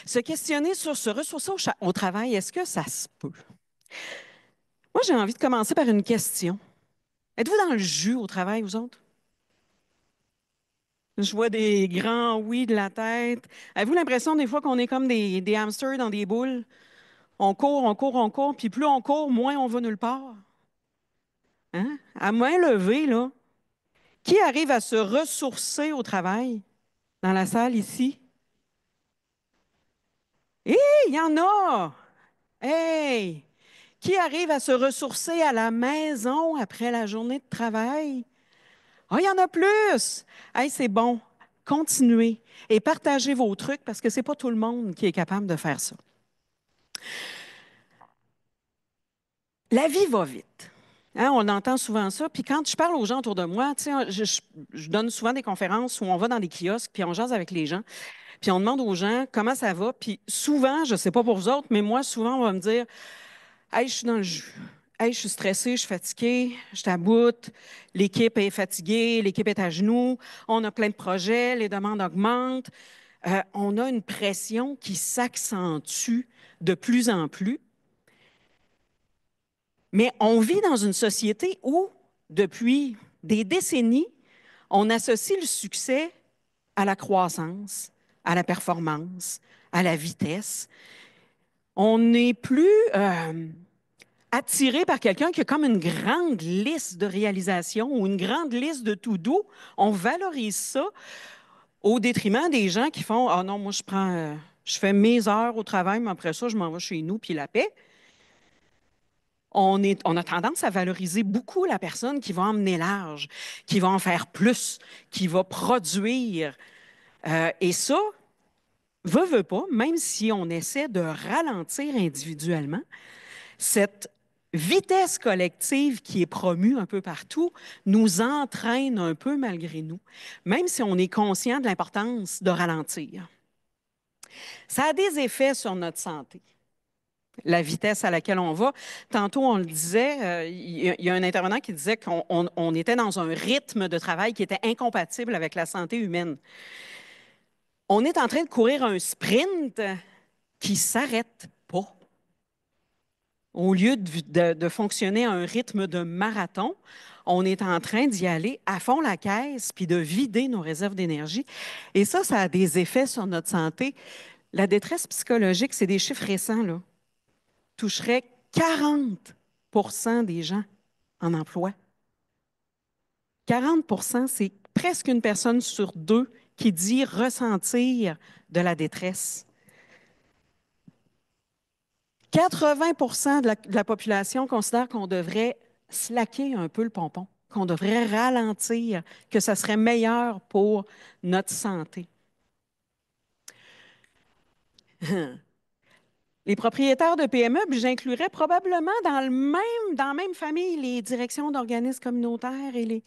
Se questionner sur se ressourcer au travail, est-ce que ça se peut? Moi, j'ai envie de commencer par une question. Êtes-vous dans le jus au travail, vous autres? Je vois des grands oui de la tête. Avez-vous l'impression des fois qu'on est comme des hamsters dans des boules? On court, on court, on court, puis plus on court, moins on va nulle part. Hein? À main levée, là, qui arrive à se ressourcer au travail dans la salle ici? Hé, il y en a! Hey! Qui arrive à se ressourcer à la maison après la journée de travail? Ah, il y en a plus! Hey, c'est bon. Continuez et partagez vos trucs parce que ce n'est pas tout le monde qui est capable de faire ça. La vie va vite. Hein, on entend souvent ça. Puis quand je parle aux gens autour de moi, tu sais, je donne souvent des conférences où on va dans des kiosques, puis on jase avec les gens, puis on demande aux gens comment ça va. Puis souvent, je ne sais pas pour vous autres, mais moi, souvent, on va me dire, hey, je suis dans le jus. Hey, je suis stressée, je suis fatiguée, je t'aboute, l'équipe est fatiguée, l'équipe est à genoux, on a plein de projets, les demandes augmentent. On a une pression qui s'accentue de plus en plus. Mais on vit dans une société où, depuis des décennies, on associe le succès à la croissance, à la performance, à la vitesse. On n'est plus attiré par quelqu'un qui a comme une grande liste de réalisations ou une grande liste de to-do. On valorise ça au détriment des gens qui font ah non, moi je fais mes heures au travail, mais après ça, je m'en vais chez nous, puis la paix. On a tendance à valoriser beaucoup la personne qui va emmener large, qui va en faire plus, qui va produire. Et ça, veut pas, même si on essaie de ralentir individuellement, cette vitesse collective qui est promue un peu partout nous entraîne un peu malgré nous, même si on est conscient de l'importance de ralentir. Ça a des effets sur notre santé. La vitesse à laquelle on va. Tantôt, on le disait, il y a un intervenant qui disait qu'on était dans un rythme de travail qui était incompatible avec la santé humaine. On est en train de courir un sprint qui ne s'arrête pas. Au lieu de fonctionner à un rythme de marathon, on est en train d'y aller à fond la caisse puis de vider nos réserves d'énergie. Et ça a des effets sur notre santé. La détresse psychologique, c'est des chiffres récents, là. Toucherait 40 des gens en emploi. 40 c'est presque une personne sur deux qui dit ressentir de la détresse. 80 de la population considère qu'on devrait slacker un peu le pompon, qu'on devrait ralentir, que ça serait meilleur pour notre santé. Les propriétaires de PME, puis j'inclurais probablement dans la même famille les directions d'organismes communautaires et les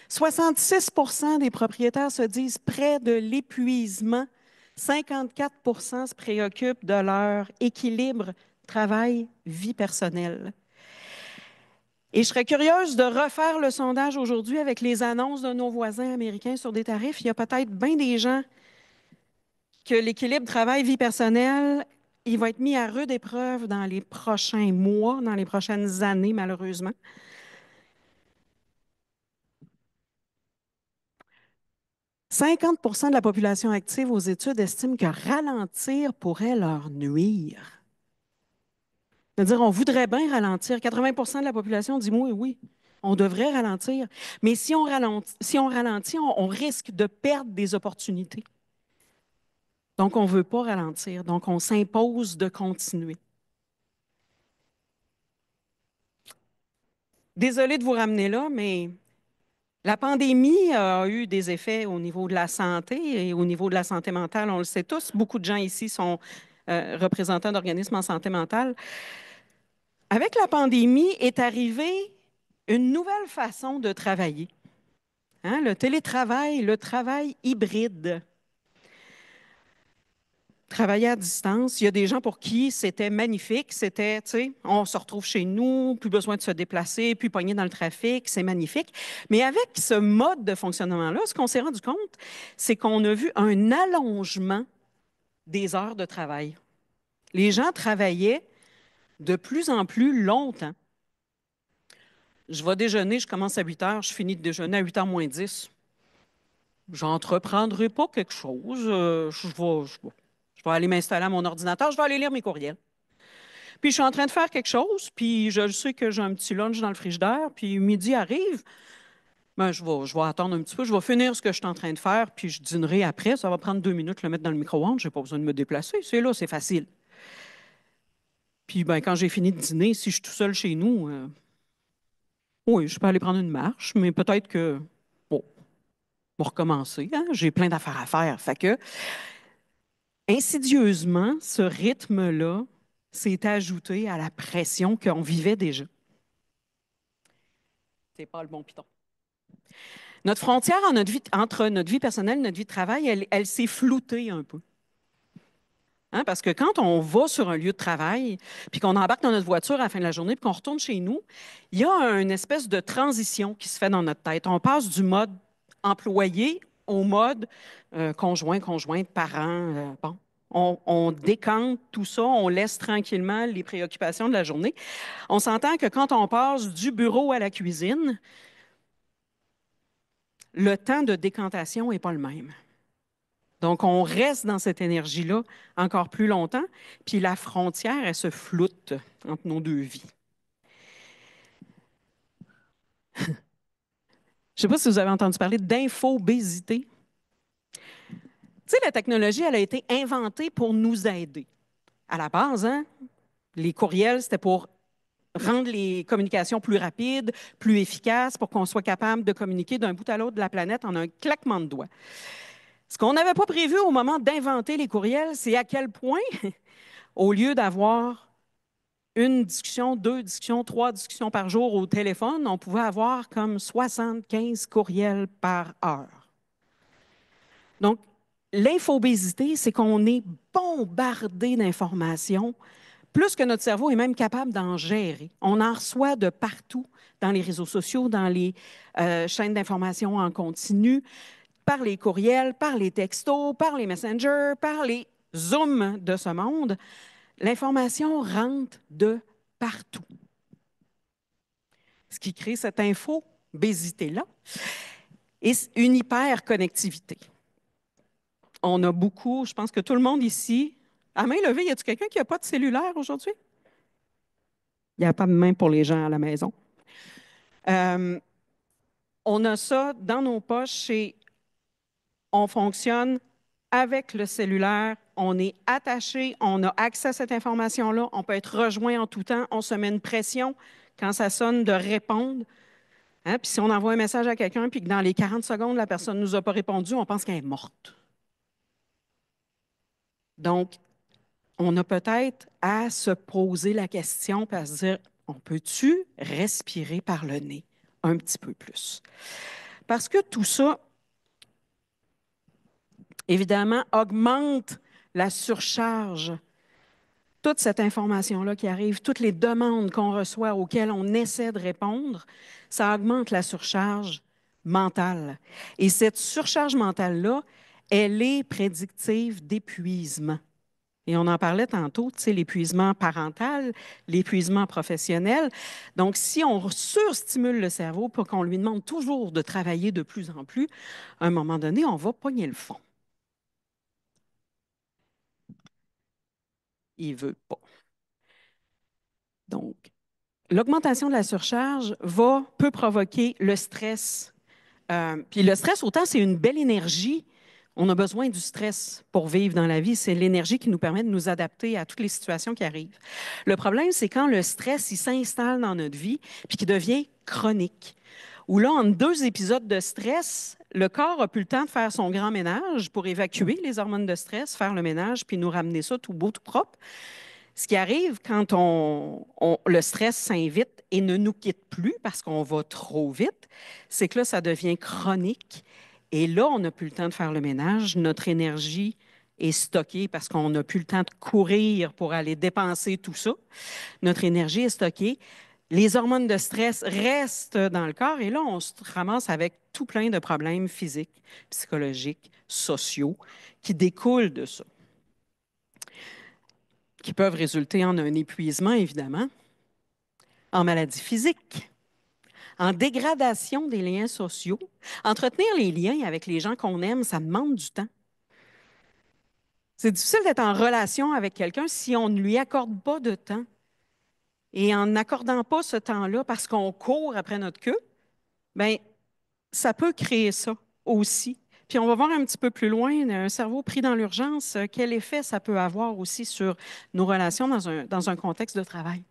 66 des propriétaires se disent près de l'épuisement. 54 se préoccupent de leur équilibre travail-vie personnelle. Et je serais curieuse de refaire le sondage aujourd'hui avec les annonces de nos voisins américains sur des tarifs. Il y a peut-être bien des gens que l'équilibre travail-vie personnelle, il va être mis à rude épreuve dans les prochains mois, dans les prochaines années, malheureusement. 50 de la population active aux études estime que ralentir pourrait leur nuire. C'est-à-dire, on voudrait bien ralentir. 80 de la population dit oui, oui, on devrait ralentir. Mais si on ralentit, on risque de perdre des opportunités. Donc, on ne veut pas ralentir. Donc, on s'impose de continuer. Désolée de vous ramener là, mais la pandémie a eu des effets au niveau de la santé et au niveau de la santé mentale. On le sait tous. Beaucoup de gens ici sont représentants d'organismes en santé mentale. Avec la pandémie est arrivée une nouvelle façon de travailler. Hein, le télétravail, le travail hybride. Travailler à distance, il y a des gens pour qui c'était magnifique. C'était, tu sais, on se retrouve chez nous, plus besoin de se déplacer, plus pogné dans le trafic, c'est magnifique. Mais avec ce mode de fonctionnement-là, ce qu'on s'est rendu compte, c'est qu'on a vu un allongement des heures de travail. Les gens travaillaient de plus en plus longtemps. Je vais déjeuner, je commence à 8 heures, je finis de déjeuner à 8 heures moins 10. J'entreprendrai pas quelque chose. Je vais aller m'installer à mon ordinateur, je vais aller lire mes courriels. Puis je suis en train de faire quelque chose, puis je sais que j'ai un petit lunch dans le frigidaire, puis midi arrive, ben, je vais attendre un petit peu, je vais finir ce que je suis en train de faire, puis je dînerai après. Ça va prendre 2 minutes le mettre dans le micro-ondes, je n'ai pas besoin de me déplacer. C'est là, c'est facile. Puis ben, quand j'ai fini de dîner, si je suis tout seul chez nous, oui, je peux aller prendre une marche, mais peut-être que, bon, on va recommencer. Hein? J'ai plein d'affaires à faire. Fait que, insidieusement, ce rythme-là s'est ajouté à la pression qu'on vivait déjà. C'est pas le bon piton. Notre frontière entre notre vie personnelle et notre vie de travail, elle s'est floutée un peu. Hein, parce que quand on va sur un lieu de travail, puis qu'on embarque dans notre voiture à la fin de la journée, puis qu'on retourne chez nous, il y a une espèce de transition qui se fait dans notre tête. On passe du mode employé au mode conjoint, conjointe, parent. Bon, on décante tout ça, on laisse tranquillement les préoccupations de la journée. On s'entend que quand on passe du bureau à la cuisine, le temps de décantation n'est pas le même. Donc, on reste dans cette énergie-là encore plus longtemps, puis la frontière, elle se floute entre nos deux vies. Je ne sais pas si vous avez entendu parler d'infobésité. Tu sais, la technologie, elle a été inventée pour nous aider. À la base, hein, les courriels, c'était pour rendre les communications plus rapides, plus efficaces, pour qu'on soit capable de communiquer d'un bout à l'autre de la planète en un claquement de doigts. Ce qu'on n'avait pas prévu au moment d'inventer les courriels, c'est à quel point, au lieu d'avoir une discussion, deux discussions, trois discussions par jour au téléphone, on pouvait avoir comme 75 courriels par heure. Donc, l'infobésité, c'est qu'on est bombardé d'informations, plus que notre cerveau est même capable d'en gérer. On en reçoit de partout, dans les réseaux sociaux, dans les chaînes d'information en continu, par les courriels, par les textos, par les messengers, par les Zooms de ce monde. L'information rentre de partout. Ce qui crée cette infobésité-là et une hyperconnectivité. On a beaucoup, je pense que tout le monde ici, à main levée, y a-t-il quelqu'un qui n'a pas de cellulaire aujourd'hui? Il n'y a pas de main pour les gens à la maison. On a ça dans nos poches et on fonctionne avec le cellulaire, on est attaché, on a accès à cette information-là, on peut être rejoint en tout temps, on se met une pression quand ça sonne de répondre. Hein? Puis si on envoie un message à quelqu'un puis que dans les 40 secondes, la personne ne nous a pas répondu, on pense qu'elle est morte. Donc, on a peut-être à se poser la question et à se dire, on peut-tu respirer par le nez un petit peu plus? Parce que tout ça, évidemment, augmente la surcharge. Toute cette information-là qui arrive, toutes les demandes qu'on reçoit auxquelles on essaie de répondre, ça augmente la surcharge mentale. Et cette surcharge mentale-là, elle est prédictive d'épuisement. Et on en parlait tantôt, tu sais, l'épuisement parental, l'épuisement professionnel. Donc, si on surstimule le cerveau pour qu'on lui demande toujours de travailler de plus en plus, à un moment donné, on va pogner le fond. Il ne veut pas. Donc, l'augmentation de la surcharge peut provoquer le stress. Puis le stress, autant c'est une belle énergie, on a besoin du stress pour vivre dans la vie. C'est l'énergie qui nous permet de nous adapter à toutes les situations qui arrivent. Le problème, c'est quand le stress il s'installe dans notre vie puis qu'il devient chronique. Où là, en 2 épisodes de stress, le corps n'a plus le temps de faire son grand ménage pour évacuer les hormones de stress, faire le ménage puis nous ramener ça tout beau, tout propre. Ce qui arrive quand le stress s'invite et ne nous quitte plus parce qu'on va trop vite, c'est que là, ça devient chronique. Et là, on n'a plus le temps de faire le ménage. Notre énergie est stockée parce qu'on n'a plus le temps de courir pour aller dépenser tout ça. Notre énergie est stockée. Les hormones de stress restent dans le corps et là, on se ramasse avec tout plein de problèmes physiques, psychologiques, sociaux qui découlent de ça. qui peuvent résulter en un épuisement, évidemment, en maladie physique, en dégradation des liens sociaux. Entretenir les liens avec les gens qu'on aime, ça demande du temps. C'est difficile d'être en relation avec quelqu'un si on ne lui accorde pas de temps. Et en n'accordant pas ce temps-là parce qu'on court après notre queue, bien, ça peut créer ça aussi. Puis on va voir un petit peu plus loin, un cerveau pris dans l'urgence, quel effet ça peut avoir aussi sur nos relations dans un contexte de travail.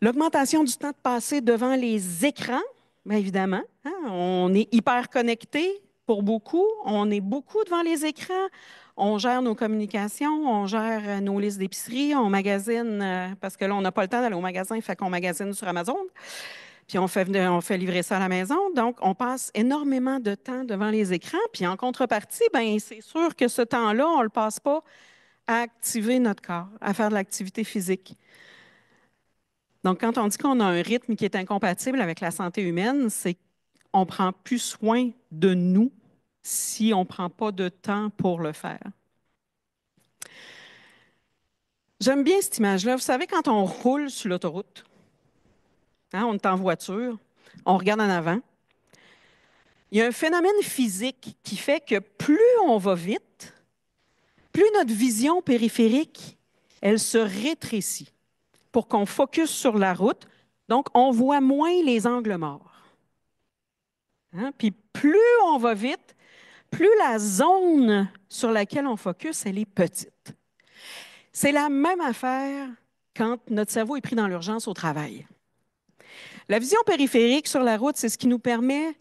L'augmentation du temps de passer devant les écrans, bien évidemment, hein, on est hyper connecté pour beaucoup, on est beaucoup devant les écrans, on gère nos communications, on gère nos listes d'épicerie, on magasine, parce que là, on n'a pas le temps d'aller au magasin, fait qu'on magasine sur Amazon, puis on fait livrer ça à la maison. Donc, on passe énormément de temps devant les écrans, puis en contrepartie, bien, c'est sûr que ce temps-là, on ne le passe pas à activer notre corps, à faire de l'activité physique. Donc, quand on dit qu'on a un rythme qui est incompatible avec la santé humaine, c'est qu'on ne prend plus soin de nous si on ne prend pas de temps pour le faire. J'aime bien cette image-là. Vous savez, quand on roule sur l'autoroute, hein, on est en voiture, on regarde en avant, il y a un phénomène physique qui fait que plus on va vite, plus notre vision périphérique, elle se rétrécit pour qu'on focus sur la route. Donc, on voit moins les angles morts. Hein? Puis plus on va vite, plus la zone sur laquelle on focus, elle est petite. C'est la même affaire quand notre cerveau est pris dans l'urgence au travail. La vision périphérique sur la route, c'est ce qui nous permet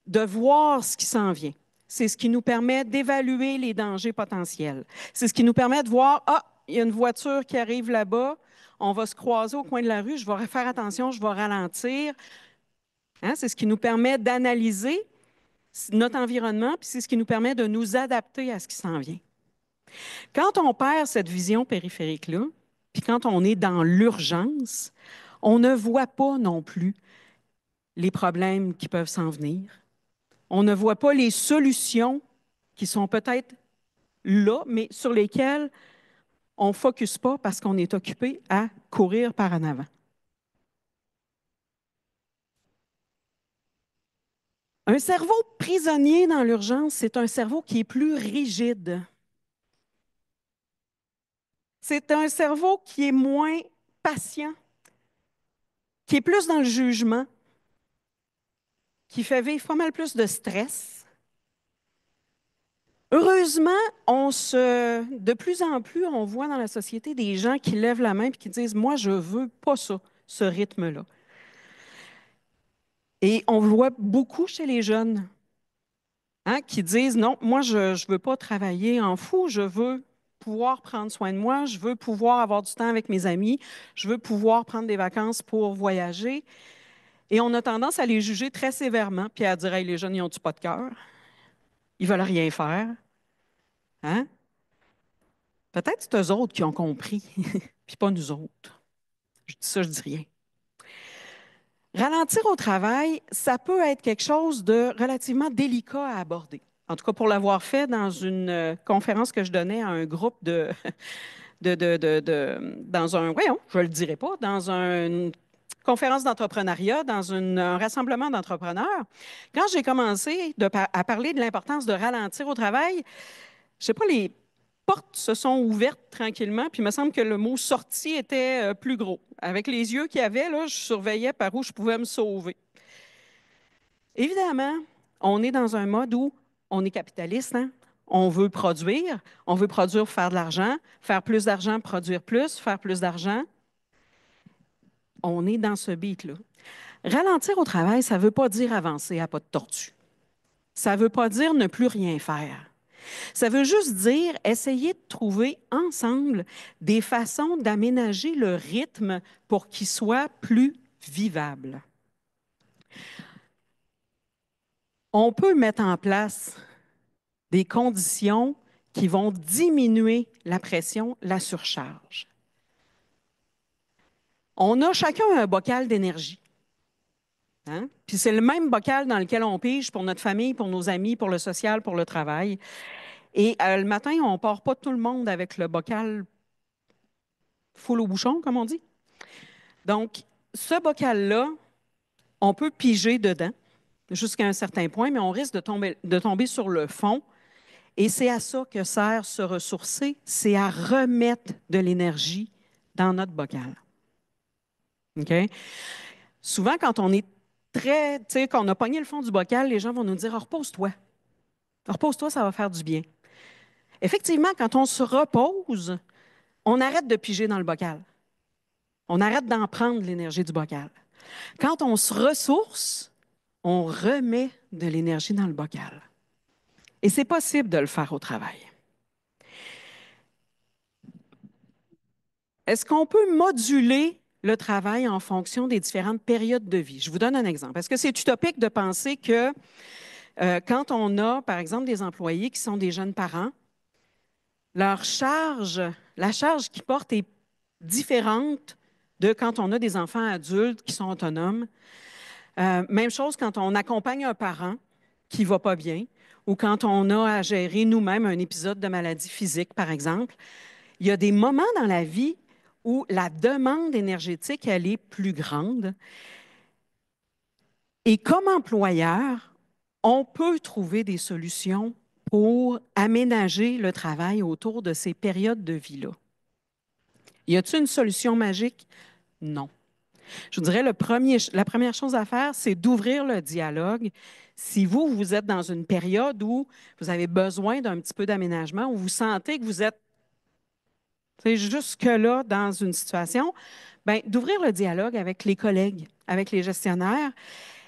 de voir ce qui s'en vient. C'est ce qui nous permet d'évaluer les dangers potentiels. C'est ce qui nous permet de voir, ah, il y a une voiture qui arrive là-bas, on va se croiser au coin de la rue, je vais faire attention, je vais ralentir. Hein? C'est ce qui nous permet d'analyser notre environnement, puis c'est ce qui nous permet de nous adapter à ce qui s'en vient. Quand on perd cette vision périphérique-là, puis quand on est dans l'urgence, on ne voit pas non plus les problèmes qui peuvent s'en venir. On ne voit pas les solutions qui sont peut-être là, mais sur lesquelles on ne focus pas parce qu'on est occupé à courir par en avant. Un cerveau prisonnier dans l'urgence, c'est un cerveau qui est plus rigide. C'est un cerveau qui est moins patient, qui est plus dans le jugement, qui fait vivre pas mal plus de stress. Heureusement, de plus en plus, on voit dans la société des gens qui lèvent la main et qui disent, moi, je ne veux pas ça, ce rythme-là. Et on le voit beaucoup chez les jeunes, hein, qui disent, non, moi, je ne veux pas travailler en fou, je veux pouvoir prendre soin de moi, je veux pouvoir avoir du temps avec mes amis, je veux pouvoir prendre des vacances pour voyager. Et on a tendance à les juger très sévèrement, puis à dire, hey, les jeunes, ils n'ont-tu pas de cœur? Ils veulent rien faire. Hein? Peut-être c'est eux autres qui ont compris, puis pas nous autres. Je dis ça, je dis rien. Ralentir au travail, ça peut être quelque chose de relativement délicat à aborder. En tout cas, pour l'avoir fait dans une conférence que je donnais à un groupe dans un, voyons, je ne le dirai pas, dans une conférence d'entrepreneuriat, dans un rassemblement d'entrepreneurs. Quand j'ai commencé à parler de l'importance de ralentir au travail, je ne sais pas, les portes se sont ouvertes tranquillement, puis il me semble que le mot sortie était plus gros. Avec les yeux qu'il y avait, là, je surveillais par où je pouvais me sauver. Évidemment, on est dans un mode où on est capitaliste, hein? On veut produire pour faire de l'argent, faire plus d'argent, produire plus, faire plus d'argent. On est dans ce beat-là. Ralentir au travail, ça ne veut pas dire avancer à pas de tortue. Ça ne veut pas dire ne plus rien faire. Ça veut juste dire essayer de trouver ensemble des façons d'aménager le rythme pour qu'il soit plus vivable. On peut mettre en place des conditions qui vont diminuer la pression, la surcharge. On a chacun un bocal d'énergie. Hein? Puis c'est le même bocal dans lequel on pige pour notre famille, pour nos amis, pour le social, pour le travail. Et le matin, on ne part pas tout le monde avec le bocal foule au bouchon, comme on dit. Donc, ce bocal-là, on peut piger dedans jusqu'à un certain point, mais on risque de tomber sur le fond. Et c'est à ça que sert se ressourcer, c'est à remettre de l'énergie dans notre bocal. OK? Souvent, quand on est tu sais, quand on a pogné le fond du bocal, les gens vont nous dire: repose-toi. Repose-toi, ça va faire du bien. Effectivement, quand on se repose, on arrête de piger dans le bocal. On arrête d'en prendre l'énergie du bocal. Quand on se ressource, on remet de l'énergie dans le bocal. Et c'est possible de le faire au travail. Est-ce qu'on peut moduler le travail en fonction des différentes périodes de vie? Je vous donne un exemple. Est-ce que c'est utopique de penser que quand on a, par exemple, des employés qui sont des jeunes parents, leur charge, la charge qu'ils portent est différente de quand on a des enfants adultes qui sont autonomes? Même chose quand on accompagne un parent qui ne va pas bien ou quand on a à gérer nous-mêmes un épisode de maladie physique, par exemple. Il y a des moments dans la vie où la demande énergétique, elle est plus grande. Et comme employeur, on peut trouver des solutions pour aménager le travail autour de ces périodes de vie-là. Y a-t-il une solution magique? Non. Je vous dirais, la première chose à faire, c'est d'ouvrir le dialogue. Si vous êtes dans une période où vous avez besoin d'un petit peu d'aménagement, où vous sentez que vous êtes jusque-là dans une situation, bien, d'ouvrir le dialogue avec les collègues, avec les gestionnaires.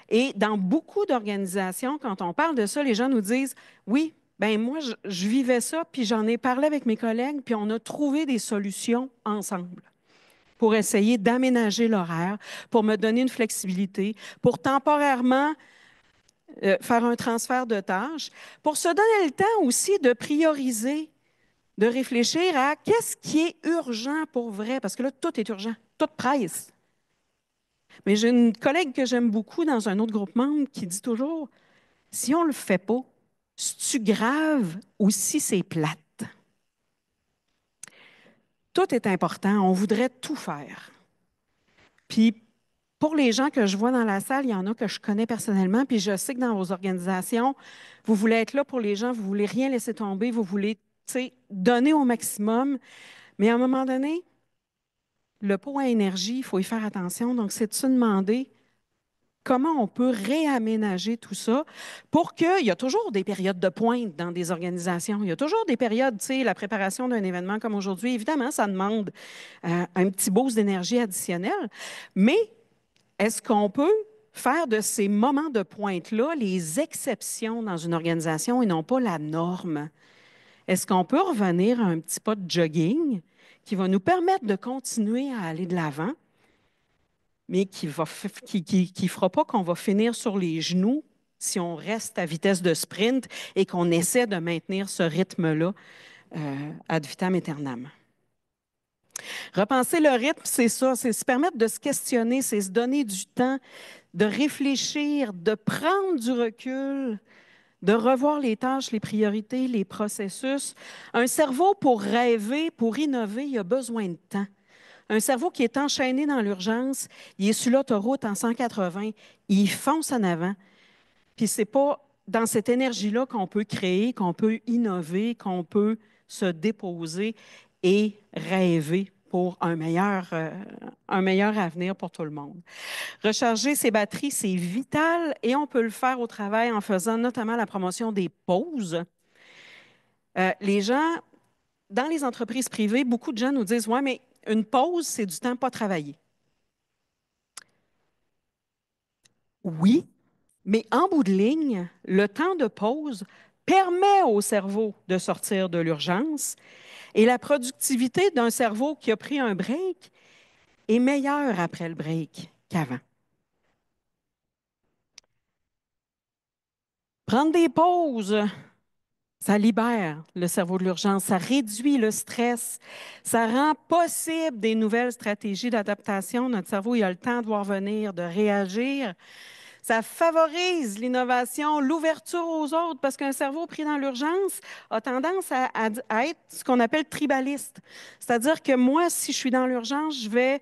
Et dans beaucoup d'organisations, quand on parle de ça, les gens nous disent: oui, ben moi, je vivais ça, puis j'en ai parlé avec mes collègues, puis on a trouvé des solutions ensemble pour essayer d'aménager l'horaire, pour me donner une flexibilité, pour temporairement faire un transfert de tâches, pour se donner le temps aussi de prioriser, de réfléchir à qu'est-ce qui est urgent pour vrai, parce que là, tout est urgent, tout presse. Mais j'ai une collègue que j'aime beaucoup dans un autre groupe membre qui dit toujours: si on ne le fait pas, c'est-tu grave ou si c'est plate? Tout est important, on voudrait tout faire. Puis, pour les gens que je vois dans la salle, il y en a que je connais personnellement, puis je sais que dans vos organisations, vous voulez être là pour les gens, vous ne voulez rien laisser tomber, vous voulez, donner au maximum. Mais à un moment donné, le pot à énergie, il faut y faire attention. Donc, c'est de se demander comment on peut réaménager tout ça pour qu'il y a toujours des périodes de pointe dans des organisations. Il y a toujours des périodes, la préparation d'un événement comme aujourd'hui, évidemment, ça demande un petit boost d'énergie additionnelle, mais est-ce qu'on peut faire de ces moments de pointe-là les exceptions dans une organisation et non pas la norme? Est-ce qu'on peut revenir à un petit pas de jogging qui va nous permettre de continuer à aller de l'avant, mais qui ne fera pas qu'on va finir sur les genoux si on reste à vitesse de sprint et qu'on essaie de maintenir ce rythme-là ad vitam aeternam? Repenser le rythme, c'est ça, c'est se permettre de se questionner, c'est se donner du temps, de réfléchir, de prendre du recul, de revoir les tâches, les priorités, les processus. Un cerveau pour rêver, pour innover, il a besoin de temps. Un cerveau qui est enchaîné dans l'urgence, il est sur l'autoroute en 180, il fonce en avant. Puis c'est pas dans cette énergie-là qu'on peut créer, qu'on peut innover, qu'on peut se déposer et rêver pour un meilleur avenir pour tout le monde. Recharger ses batteries, c'est vital et on peut le faire au travail en faisant notamment la promotion des pauses. Les gens, dans les entreprises privées, beaucoup de gens nous disent: ouais, mais une pause, c'est du temps pas travaillé. Oui, mais en bout de ligne, le temps de pause permet au cerveau de sortir de l'urgence et la productivité d'un cerveau qui a pris un break est meilleure après le break qu'avant. Prendre des pauses, ça libère le cerveau de l'urgence, ça réduit le stress, ça rend possible des nouvelles stratégies d'adaptation. Notre cerveau, il a le temps de voir venir, de réagir. Ça favorise l'innovation, l'ouverture aux autres, parce qu'un cerveau pris dans l'urgence a tendance à être ce qu'on appelle tribaliste. C'est-à-dire que moi, si je suis dans l'urgence, je vais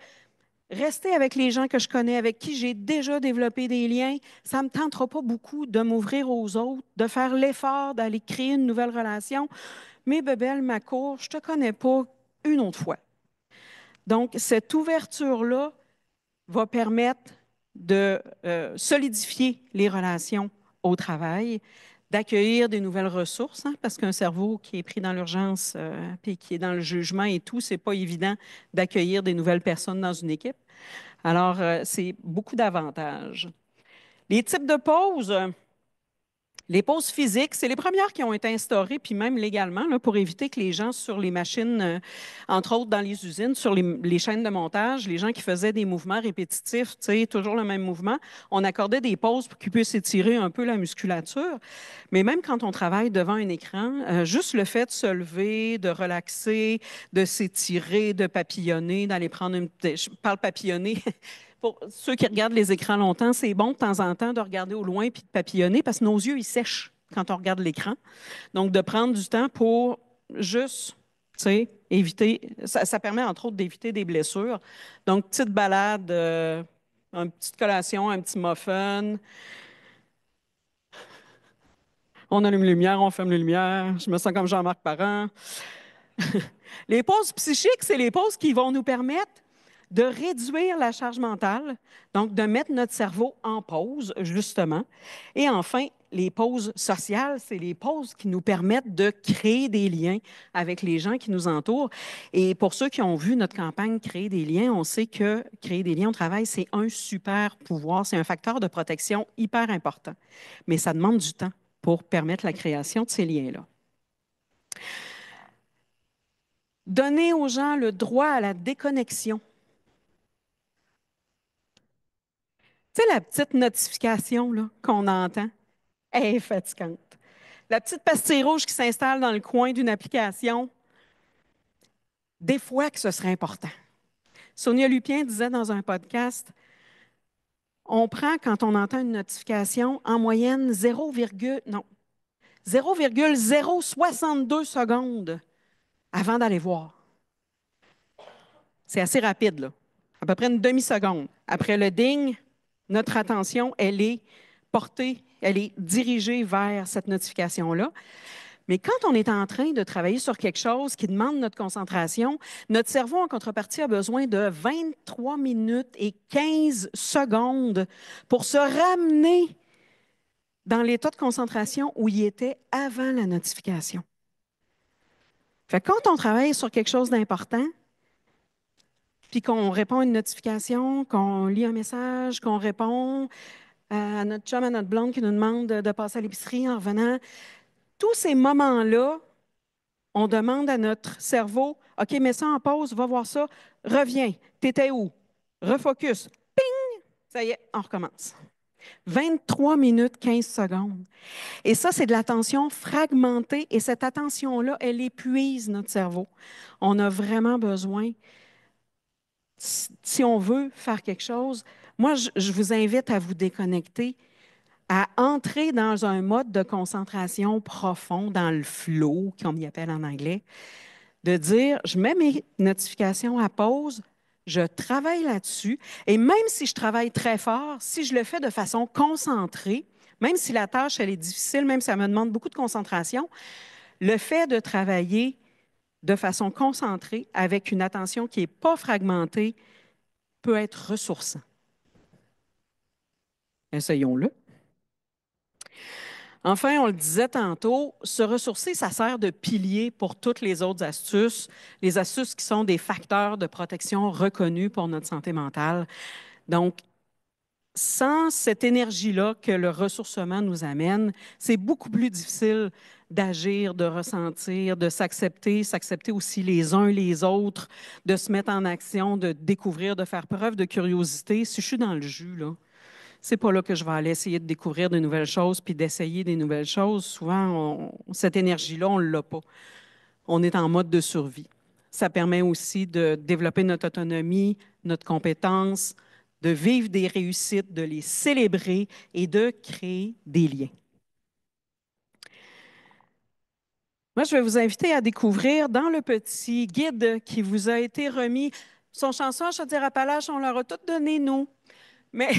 rester avec les gens que je connais, avec qui j'ai déjà développé des liens. Ça ne me tentera pas beaucoup de m'ouvrir aux autres, de faire l'effort d'aller créer une nouvelle relation. Mais bébelle, ma cour, je ne te connais pas une autre fois. Donc, cette ouverture-là va permettre de solidifier les relations au travail, d'accueillir des nouvelles ressources, hein, parce qu'un cerveau qui est pris dans l'urgence puis qui est dans le jugement et tout, c'est pas évident d'accueillir des nouvelles personnes dans une équipe. Alors, c'est beaucoup d'avantages. Les types de pauses, les pauses physiques, c'est les premières qui ont été instaurées, puis même légalement, là, pour éviter que les gens sur les machines, entre autres dans les usines, sur les chaînes de montage, les gens qui faisaient des mouvements répétitifs, tu sais, toujours le même mouvement, on accordait des pauses pour qu'ils puissent étirer un peu la musculature. Mais même quand on travaille devant un écran, juste le fait de se lever, de relaxer, de s'étirer, de papillonner, d'aller prendre une... Je parle papillonner. Pour ceux qui regardent les écrans longtemps, c'est bon de temps en temps de regarder au loin puis de papillonner parce que nos yeux, ils sèchent quand on regarde l'écran. Donc, de prendre du temps pour juste, tu sais, éviter, ça permet entre autres d'éviter des blessures. Donc, petite balade, une petite collation, un petit muffin. On allume les lumières, on ferme les lumières. Je me sens comme Jean-Marc Parent. Les pauses psychiques, c'est les pauses qui vont nous permettre de réduire la charge mentale, donc de mettre notre cerveau en pause, justement. Et enfin, les pauses sociales, c'est les pauses qui nous permettent de créer des liens avec les gens qui nous entourent. Et pour ceux qui ont vu notre campagne Créer des liens, on sait que créer des liens au travail, c'est un super pouvoir, c'est un facteur de protection hyper important. Mais ça demande du temps pour permettre la création de ces liens-là. Donner aux gens le droit à la déconnexion. Tu sais, la petite notification là, qu'on entend, elle est fatigante. La petite pastille rouge qui s'installe dans le coin d'une application, des fois que ce serait important. Sonia Lupien disait dans un podcast, on prend, quand on entend une notification, en moyenne 0,062 secondes avant d'aller voir. C'est assez rapide, là. À peu près une demi-seconde. Après le ding, notre attention, elle est portée, elle est dirigée vers cette notification-là. Mais quand on est en train de travailler sur quelque chose qui demande notre concentration, notre cerveau, en contrepartie, a besoin de 23 minutes et 15 secondes pour se ramener dans l'état de concentration où il était avant la notification. Fait que quand on travaille sur quelque chose d'important, puis qu'on répond à une notification, qu'on lit un message, qu'on répond à notre chum, à notre blonde qui nous demande de passer à l'épicerie en revenant, tous ces moments-là, on demande à notre cerveau, OK, mets ça en pause, va voir ça, reviens, t'étais où? Refocus. Ping! Ça y est, on recommence. 23 minutes, 15 secondes. Et ça, c'est de l'attention fragmentée et cette attention-là, elle épuise notre cerveau. On a vraiment besoin, si on veut faire quelque chose, moi, je vous invite à vous déconnecter, à entrer dans un mode de concentration profond, dans le flow, comme il appelle en anglais, de dire, je mets mes notifications à pause, je travaille là-dessus, et même si je travaille très fort, si je le fais de façon concentrée, même si la tâche, elle est difficile, même si ça me demande beaucoup de concentration, le fait de travailler de façon concentrée, avec une attention qui n'est pas fragmentée, peut être ressourçant. Essayons-le. Enfin, on le disait tantôt, se ressourcer, ça sert de pilier pour toutes les autres astuces, les astuces qui sont des facteurs de protection reconnus pour notre santé mentale. Donc, sans cette énergie-là que le ressourcement nous amène, c'est beaucoup plus difficile d'agir, de ressentir, de s'accepter, s'accepter aussi les uns les autres, de se mettre en action, de découvrir, de faire preuve de curiosité. Si je suis dans le jus, là, c'est pas là que je vais aller essayer de découvrir de nouvelles choses puis d'essayer des nouvelles choses. Souvent, cette énergie-là, on ne l'a pas. On est en mode de survie. Ça permet aussi de développer notre autonomie, notre compétence, de vivre des réussites, de les célébrer et de créer des liens. Moi, je vais vous inviter à découvrir dans le petit guide qui vous a été remis. Son chanson à Chaudière-Appalaches, on leur a tout donné, nous. Mais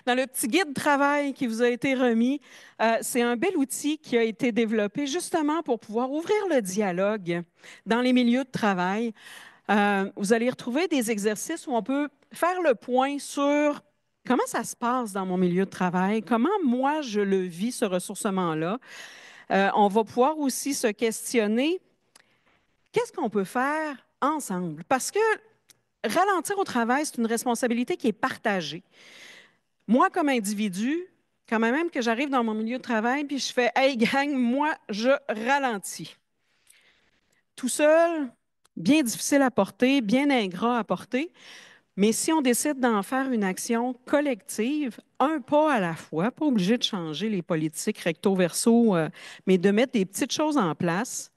dans le petit guide de travail qui vous a été remis, c'est un bel outil qui a été développé justement pour pouvoir ouvrir le dialogue dans les milieux de travail. Vous allez retrouver des exercices où on peut faire le point sur comment ça se passe dans mon milieu de travail, comment moi je le vis, ce ressourcement-là. On va pouvoir aussi se questionner qu'est-ce qu'on peut faire ensemble? Parce que ralentir au travail, c'est une responsabilité qui est partagée. Moi, comme individu, quand même que j'arrive dans mon milieu de travail puis je fais Hey gang, moi, je ralentis. Tout seul, bien difficile à porter, bien ingrat à porter. Mais si on décide d'en faire une action collective, un pas à la fois, pas obligé de changer les politiques recto-verso, mais de mettre des petites choses en place,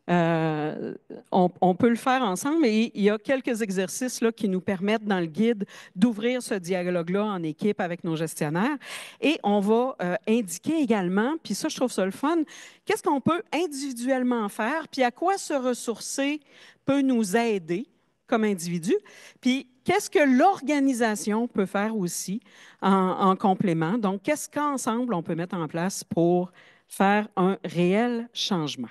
on peut le faire ensemble et il y a quelques exercices là, qui nous permettent dans le guide d'ouvrir ce dialogue-là en équipe avec nos gestionnaires. Et on va indiquer également, puis ça, je trouve ça le fun, qu'est-ce qu'on peut individuellement faire, puis à quoi se ressourcer peut nous aider comme individu, puis qu'est-ce que l'organisation peut faire aussi en complément. Donc, qu'est-ce qu'ensemble on peut mettre en place pour faire un réel changement.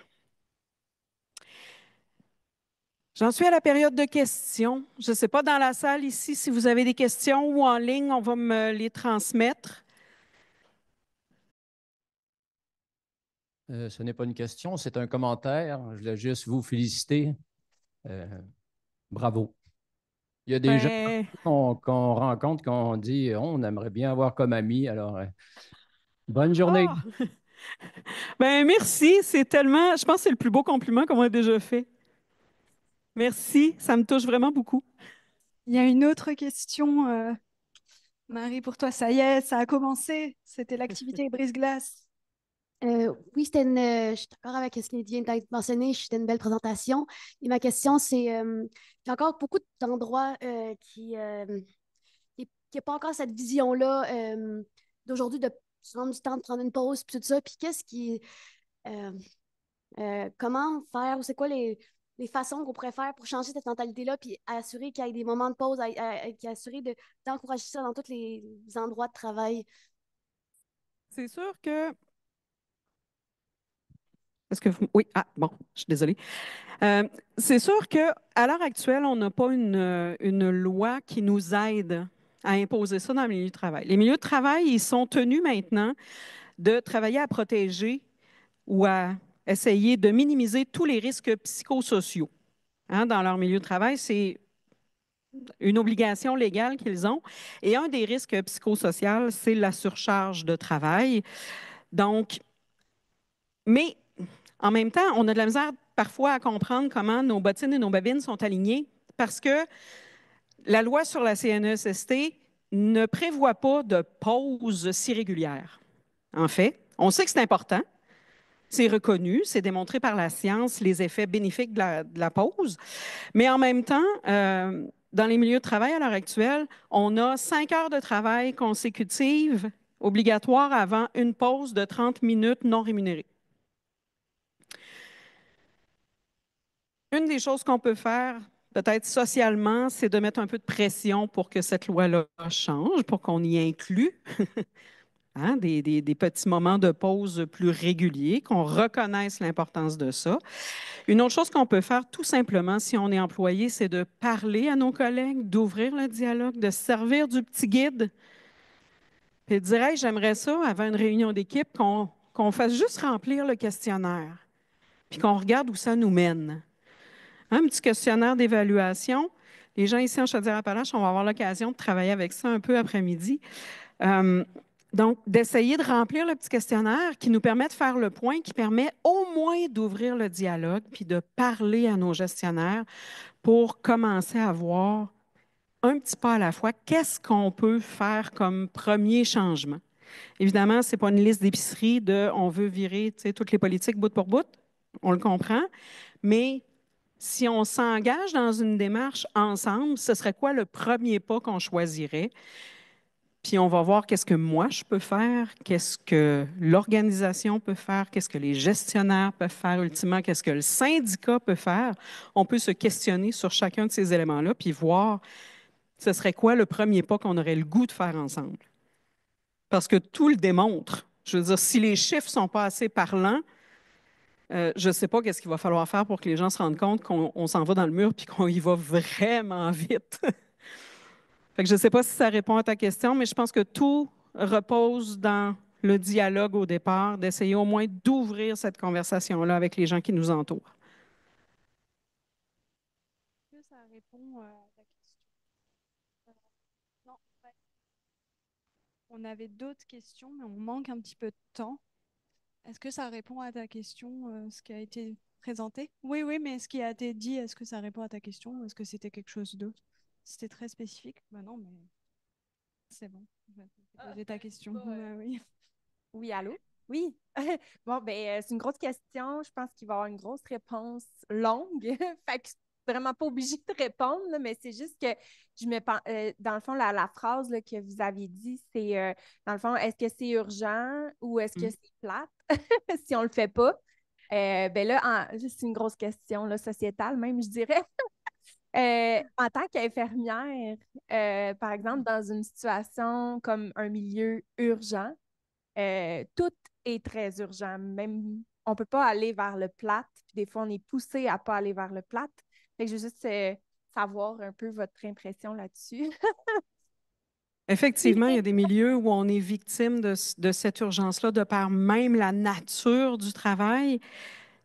J'en suis à la période de questions. Je ne sais pas dans la salle ici si vous avez des questions ou en ligne, on va me les transmettre. Ce n'est pas une question, c'est un commentaire. Je voulais juste vous féliciter. Euh, bravo. Il y a des gens Ben, qu'on rencontre qu'on dit on aimerait bien avoir comme amis. Alors, bonne journée. ah, ben merci, c'est tellement, je pense que c'est le plus beau compliment qu'on m'a déjà fait. Merci, ça me touche vraiment beaucoup. Il y a une autre question, Marie, pour toi. Ça y est, ça a commencé. C'était l'activité brise-glace. Oui, je suis d'accord avec ce qui vient d'être mentionné. C'était une belle présentation. Et ma question, c'est, il y a encore beaucoup d'endroits qui n'ont pas encore cette vision-là d'aujourd'hui de prendre du temps de prendre une pause, puis tout ça. Puis euh, comment faire, ou c'est quoi les façons qu'on pourrait faire pour changer cette mentalité-là, puis assurer qu'il y ait des moments de pause, puis assurer d'encourager ça dans tous les endroits de travail. C'est sûr que. Est-ce que vous... Oui, ah, bon, je suis désolée. C'est sûr qu'à l'heure actuelle, on n'a pas une loi qui nous aide à imposer ça dans le milieu du travail. Les milieux de travail, ils sont tenus maintenant de travailler à protéger ou à essayer de minimiser tous les risques psychosociaux. Hein, dans leur milieu de travail, c'est une obligation légale qu'ils ont. Et un des risques psychosociaux, c'est la surcharge de travail. Donc, mais en même temps, on a de la misère parfois à comprendre comment nos bottines et nos babines sont alignées parce que la loi sur la CNESST ne prévoit pas de pause si régulière. En fait, on sait que c'est important, c'est reconnu, c'est démontré par la science les effets bénéfiques de la pause, mais en même temps, dans les milieux de travail à l'heure actuelle, on a 5 heures de travail consécutives obligatoires avant une pause de 30 minutes non rémunérée. Une des choses qu'on peut faire, peut-être socialement, c'est de mettre un peu de pression pour que cette loi-là change, pour qu'on y inclue hein, des petits moments de pause plus réguliers, qu'on reconnaisse l'importance de ça. Une autre chose qu'on peut faire tout simplement si on est employé, c'est de parler à nos collègues, d'ouvrir le dialogue, de se servir du petit guide, puis de dire hey, j'aimerais ça, avant une réunion d'équipe, qu'on fasse juste remplir le questionnaire, puis qu'on regarde où ça nous mène. Un petit questionnaire d'évaluation. Les gens ici en Chaudière-Appalaches, on va avoir l'occasion de travailler avec ça un peu après-midi. Euh, donc, d'essayer de remplir le petit questionnaire qui nous permet de faire le point, qui permet au moins d'ouvrir le dialogue, puis de parler à nos gestionnaires pour commencer à voir un petit pas à la fois, qu'est-ce qu'on peut faire comme premier changement. Évidemment, ce n'est pas une liste d'épicerie de on veut virer toutes les politiques bout pour bout, on le comprend, mais si on s'engage dans une démarche ensemble, ce serait quoi le premier pas qu'on choisirait? Puis on va voir qu'est-ce que moi je peux faire, qu'est-ce que l'organisation peut faire, qu'est-ce que les gestionnaires peuvent faire ultimement, qu'est-ce que le syndicat peut faire. On peut se questionner sur chacun de ces éléments-là, puis voir ce serait quoi le premier pas qu'on aurait le goût de faire ensemble. Parce que tout le démontre. Je veux dire, si les chiffres ne sont pas assez parlants, je ne sais pas qu'est-ce qu'il va falloir faire pour que les gens se rendent compte qu'on s'en va dans le mur puis qu'on y va vraiment vite. Fait que je ne sais pas si ça répond à ta question, mais je pense que tout repose dans le dialogue au départ, d'essayer au moins d'ouvrir cette conversation-là avec les gens qui nous entourent. Est-ce que ça répond à ta question? Non, ouais. On avait d'autres questions, mais on manque un petit peu de temps. Est-ce que ça répond à ta question, ce qui a été présenté? Oui, oui, mais ce qui a été dit, est-ce que ça répond à ta question ou est-ce que c'était quelque chose d'autre? C'était très spécifique. Ben non, mais c'est bon. Je vais te poser ta question. Oui. Oui, allô? Oui. Bon, ben, c'est une grosse question. Je pense qu'il va y avoir une grosse réponse longue. Fait que je suis vraiment pas obligée de répondre, là, mais c'est juste que dans le fond, la phrase là, que vous aviez dit, c'est dans le fond, est-ce que c'est urgent ou est-ce que c'est plate si on le fait pas? Ben là, c'est une grosse question là, sociétale, même, je dirais. En tant qu'infirmière, par exemple, dans une situation comme un milieu urgent, tout est très urgent. Même, on ne peut pas aller vers le plate. Puis des fois, on est poussé à ne pas aller vers le plate. Fait que je veux juste savoir un peu votre impression là-dessus. Effectivement, il y a des milieux où on est victime de cette urgence-là de par même la nature du travail.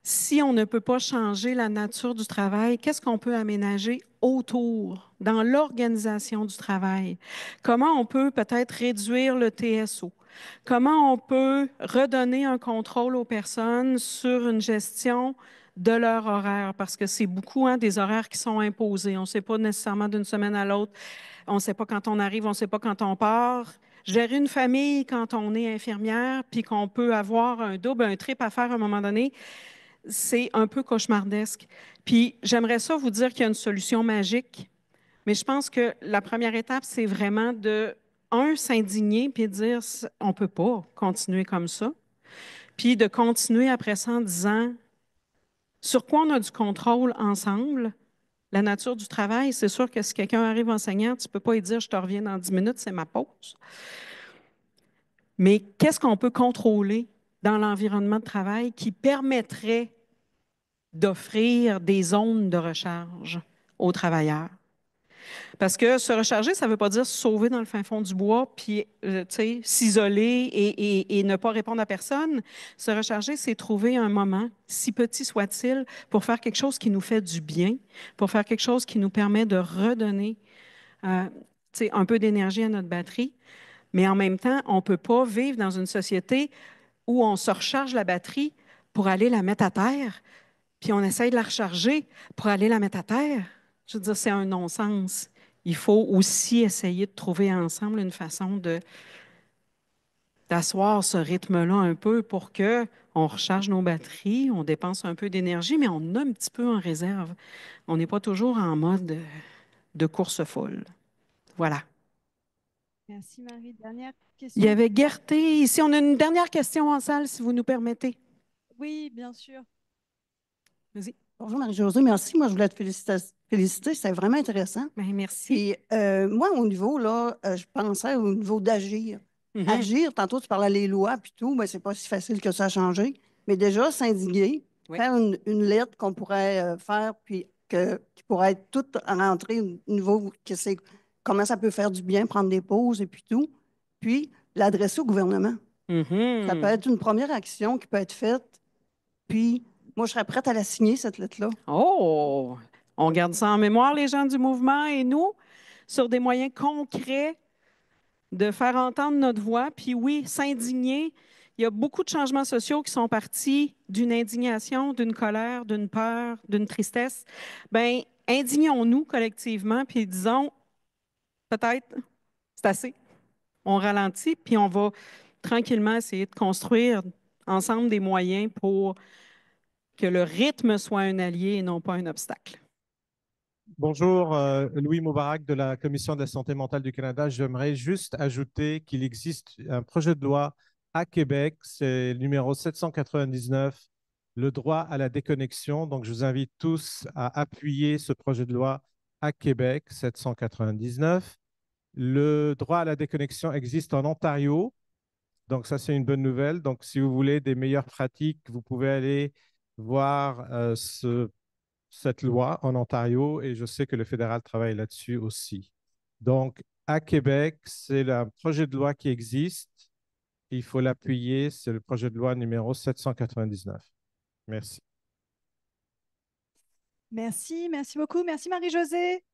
Si on ne peut pas changer la nature du travail, qu'est-ce qu'on peut aménager autour, dans l'organisation du travail? Comment on peut peut-être réduire le TSO? Comment on peut redonner un contrôle aux personnes sur une gestion de leur horaire? Parce que c'est beaucoup des horaires qui sont imposés. On ne sait pas nécessairement d'une semaine à l'autre. On ne sait pas quand on arrive, on ne sait pas quand on part. Gérer une famille quand on est infirmière, puis qu'on peut avoir un double, un triple à faire à un moment donné, c'est un peu cauchemardesque. Puis j'aimerais ça vous dire qu'il y a une solution magique, mais je pense que la première étape, c'est vraiment de, s'indigner puis de dire on ne peut pas continuer comme ça. Puis de continuer après ça en disant sur quoi on a du contrôle ensemble. La nature du travail, c'est sûr que si quelqu'un arrive enseignant, tu ne peux pas lui dire je te reviens dans 10 minutes, c'est ma pause. Mais qu'est-ce qu'on peut contrôler dans l'environnement de travail qui permettrait d'offrir des zones de recharge aux travailleurs? Parce que se recharger, ça ne veut pas dire se sauver dans le fin fond du bois puis s'isoler et ne pas répondre à personne. Se recharger, c'est trouver un moment, si petit soit-il, pour faire quelque chose qui nous fait du bien, pour faire quelque chose qui nous permet de redonner un peu d'énergie à notre batterie. Mais en même temps, on ne peut pas vivre dans une société où on se recharge la batterie pour aller la mettre à terre, puis on essaye de la recharger pour aller la mettre à terre. Je veux dire, c'est un non-sens. Il faut aussi essayer de trouver ensemble une façon d'asseoir ce rythme-là un peu pour que on recharge nos batteries, on dépense un peu d'énergie, mais on a un petit peu en réserve. On n'est pas toujours en mode de course folle. Voilà. Merci Marie. Dernière Il y question. avait Gerté. Ici, on a une dernière question en salle, si vous nous permettez. Oui, bien sûr. Vas-y. Bonjour Marie-Josée, merci. Moi, je voulais te féliciter, c'est vraiment intéressant. Bien, merci. Puis, moi, au niveau, là, je pensais au niveau d'agir. Mhm. Agir, tantôt, tu parlais des lois, puis tout, mais c'est pas si facile que ça à changer. Mais déjà, s'indigner, Oui. faire une lettre qu'on pourrait faire, puis qui pourrait être toute rentrée au niveau que c'est, comment ça peut faire du bien, prendre des pauses et puis tout. Puis, l'adresser au gouvernement. Ça peut Mhm. être une première action qui peut être faite. Puis, moi, je serais prête à la signer, cette lettre-là. Oh! On garde ça en mémoire, les gens du mouvement et nous, sur des moyens concrets de faire entendre notre voix. Puis oui, s'indigner. Il y a beaucoup de changements sociaux qui sont partis d'une indignation, d'une colère, d'une peur, d'une tristesse. Bien, indignons-nous collectivement, puis disons, peut-être, c'est assez. On ralentit, puis on va tranquillement essayer de construire ensemble des moyens pour que le rythme soit un allié et non pas un obstacle. Bonjour, Louis Moubarak de la Commission de la santé mentale du Canada. J'aimerais juste ajouter qu'il existe un projet de loi à Québec, c'est le numéro 799, le droit à la déconnexion. Donc, je vous invite tous à appuyer ce projet de loi à Québec, 799. Le droit à la déconnexion existe en Ontario. Donc, ça, c'est une bonne nouvelle. Donc, si vous voulez des meilleures pratiques, vous pouvez aller voir cette loi en Ontario et je sais que le fédéral travaille là-dessus aussi. Donc, à Québec, c'est un projet de loi qui existe. Il faut l'appuyer. C'est le projet de loi numéro 799. Merci. Merci beaucoup. Merci Marie-Josée.